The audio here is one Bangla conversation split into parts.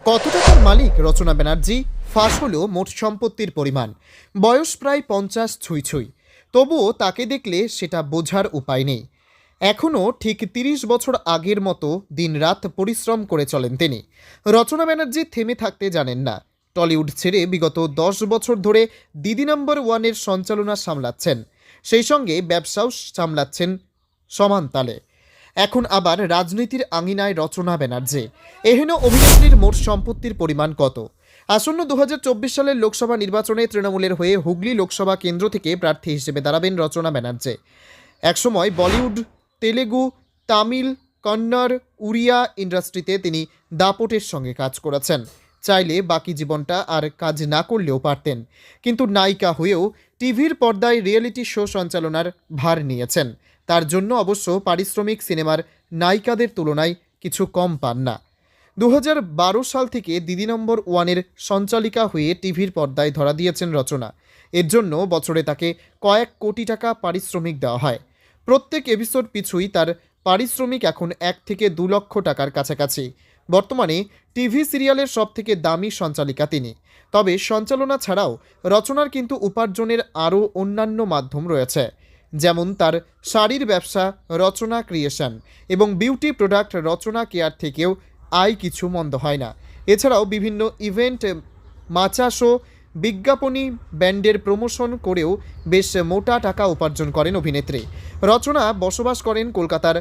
কত টাকার মালিক রচনা ব্যানার্জি? ফাঁস হলো মোট সম্পত্তির পরিমাণ। বয়স প্রায় 50 ছুঁই ছুঁই। তবুও তাকে দেখলে সেটা বোঝার উপায় নেই। এখনও ঠিক 30 বছর আগের মতো দিনরাত পরিশ্রম করে চলেন তিনি। রচনা ব্যানার্জি থেমে থাকতে জানেন না। টলিউড ছেড়ে বিগত 10 বছর ধরে দিদি নম্বর ওয়ানের সঞ্চালনা সামলাচ্ছেন, সেই সঙ্গে ব্যবসাও সামলাচ্ছেন সমান তালে। এখন আবার রাজনীতির আঙিনায় রচনা ব্যানার্জি। এহেন অভিনেত্রীর মোট সম্পত্তির পরিমাণ কত? আসন্ন 2024 সালের লোকসভা নির্বাচনে তৃণমূলের হয়ে হুগলি লোকসভা কেন্দ্র থেকে প্রার্থী হিসেবে দাঁড়াবেন রচনা ব্যানার্জি। একসময় বলিউড, তেলেগু, তামিল, কন্নড়, উড়িয়া ইন্ডাস্ট্রিতে তিনি দাপটের সঙ্গে কাজ করেছেন। চাইলে বাকি জীবনটা আর কাজ না করলেও পারতেন, কিন্তু নায়িকা হয়েও টিভির পর্দায় রিয়েলিটি শো সঞ্চালনার ভার নিয়েছেন। তার জন্য অবশ্য পারিশ্রমিক সিনেমার নায়িকাদের তুলনায় কিছু কম পান না। 2012 সাল থেকে দিদি নম্বর ওয়ানের সঞ্চালিকা হয়ে টিভির পর্দায় ধরা দিয়েছেন রচনা। এর জন্য বছরে তাকে কয়েক কোটি টাকা পারিশ্রমিক দেওয়া হয়। প্রত্যেক এপিসোড পিছুই তার পারিশ্রমিক এখন 1 থেকে 2 লক্ষ টাকার কাছাকাছি। বর্তমানে টিভি সিরিয়ালের সবথেকে দামি সঞ্চালিকা তিনি। তবে সঞ্চালনা ছাড়াও রচনার কিন্তু উপার্জনের আরও অন্যান্য মাধ্যম রয়েছে, যেমন তার শাড়ির ব্যবসা রচনা ক্রিয়েশন এবং বিউটি প্রোডাক্ট রচনা কেয়ার থেকেও আয় কিছু মন্দ হয় না। এছাড়াও বিভিন্ন ইভেন্ট, মাচা শো, বিজ্ঞাপনী, ব্যান্ডের প্রমোশন করেও বেশ মোটা টাকা উপার্জন করেন অভিনেত্রী। রচনা বসবাস করেন কলকাতার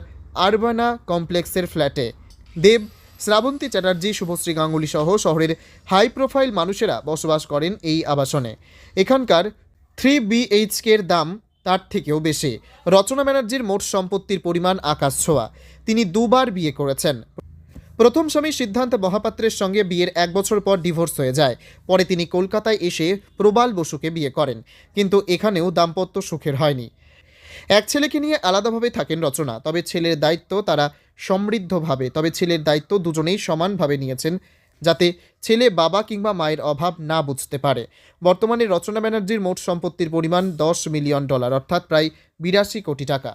আরবানা কমপ্লেক্সের ফ্ল্যাটে। দেব, শ্রাবন্তী চ্যাটার্জি, শুভশ্রী গাঙ্গুলি সহ শহরের হাই প্রোফাইল মানুষেরা বসবাস করেন এই আবাসনে। এখানকার 3 BHKর দাম তার থেকেও বেশি। রচনা ব্যানার্জির মোট সম্পত্তির পরিমাণ আকাশ ছোঁয়া। তিনি দুবার বিয়ে করেছেন। প্রথম স্বামী সিদ্ধান্ত মহাপাত্রের সঙ্গে বিয়ের 1 বছর পর ডিভোর্স হয়ে যায়। পরে তিনি কলকাতায় এসে প্রবাল বসুকে বিয়ে করেন, কিন্তু এখানেও দাম্পত্য সুখের হয়নি। এক ছেলেকে নিয়ে আলাদাভাবে থাকেন রচনা, তবে ছেলের দায়িত্ব দুজনেই সমানভাবে নিয়েছেন, যাতে ছেলে বাবা কিংবা মায়ের অভাব না বুঝতে পারে। বর্তমানে রচনা ব্যানার্জির মোট সম্পত্তির পরিমাণ $10 মিলিয়ন, অর্থাৎ প্রায় 82 কোটি টাকা।